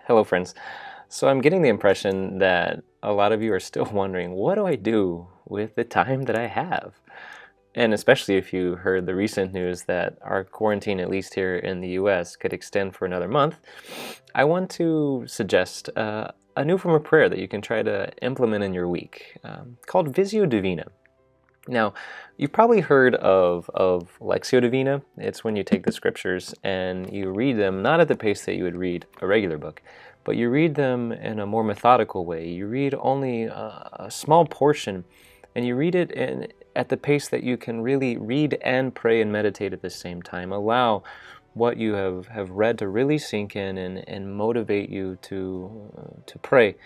Hello, friends. So I'm getting the impression that a lot of you are still wondering, what do I do with the time that I have? And especially if you heard the recent news that our quarantine, at least here in the US, could extend for another month, I want to suggest a new form of prayer that you can try to implement in your week called visio divina. Now, you've probably heard of Lectio Divina. It's when you take the scriptures and you read them, not at the pace that you would read a regular book, but you read them in a more methodical way. You read only a small portion, and you read it at the pace that you can really read and pray and meditate at the same time. Allow what you have read to really sink in and motivate you to pray.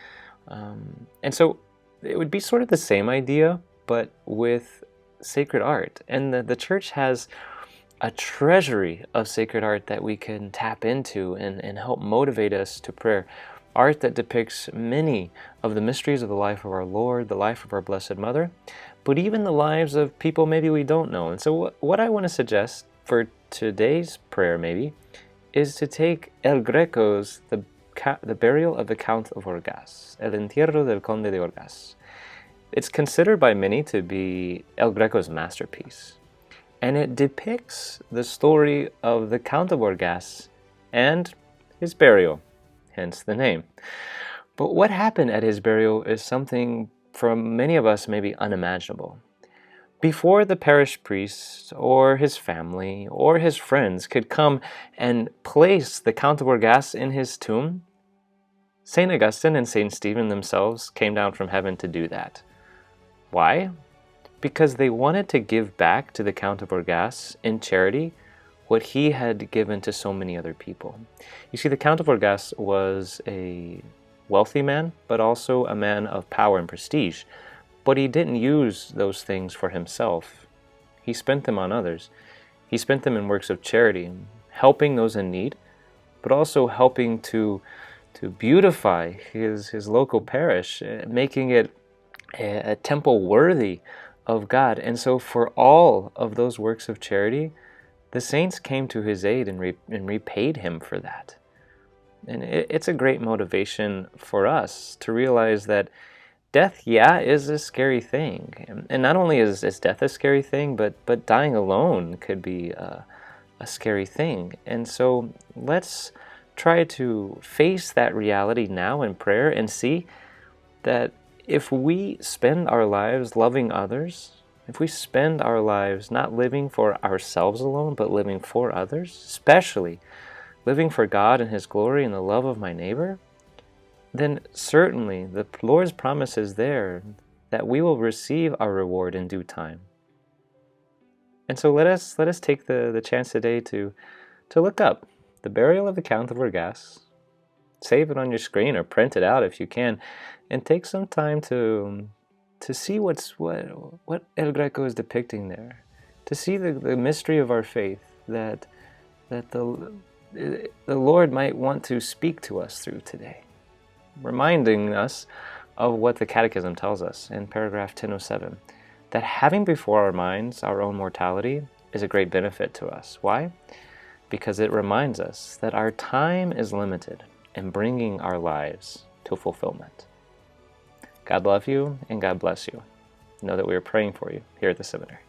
And so it would be sort of the same idea, but with sacred art. And the church has a treasury of sacred art that we can tap into and help motivate us to prayer. Art that depicts many of the mysteries of the life of our Lord, the life of our Blessed Mother, but even the lives of people maybe we don't know. And so what I want to suggest for today's prayer maybe is to take El Greco's the burial of the Count of Orgaz, El entierro del Conde de Orgaz. It's considered by many to be El Greco's masterpiece, and it depicts the story of the Count of Orgaz and his burial, hence the name. But what happened at his burial is something for many of us maybe unimaginable. Before the parish priest or his family or his friends could come and place the Count of Orgaz in his tomb, St. Augustine and St. Stephen themselves came down from heaven to do that. Why? Because they wanted to give back to the Count of Orgaz in charity what he had given to so many other people. You see, the Count of Orgaz was a wealthy man, but also a man of power and prestige. But he didn't use those things for himself. He spent them on others. He spent them in works of charity, helping those in need, but also helping to beautify his local parish, making it a temple worthy of God. And so for all of those works of charity, the saints came to his aid and repaid him for that. And it's a great motivation for us to realize that death, is a scary thing. And not only is death a scary thing, but dying alone could be a scary thing. And so let's try to face that reality now in prayer and see that if we spend our lives loving others, if we spend our lives not living for ourselves alone, but living for others, especially living for God and His glory and the love of my neighbor, then certainly the Lord's promise is there that we will receive our reward in due time. And so let us take the chance today to look up the burial of the Count of Orgaz. Save it on your screen or print it out if you can, and take some time to see what El Greco is depicting there, to see the mystery of our faith that the Lord might want to speak to us through today, reminding us of what the Catechism tells us in paragraph 1007, that having before our minds our own mortality is a great benefit to us. Why? Because it reminds us that our time is limited in bringing our lives to fulfillment. God love you and God bless you. Know that we are praying for you here at the seminary.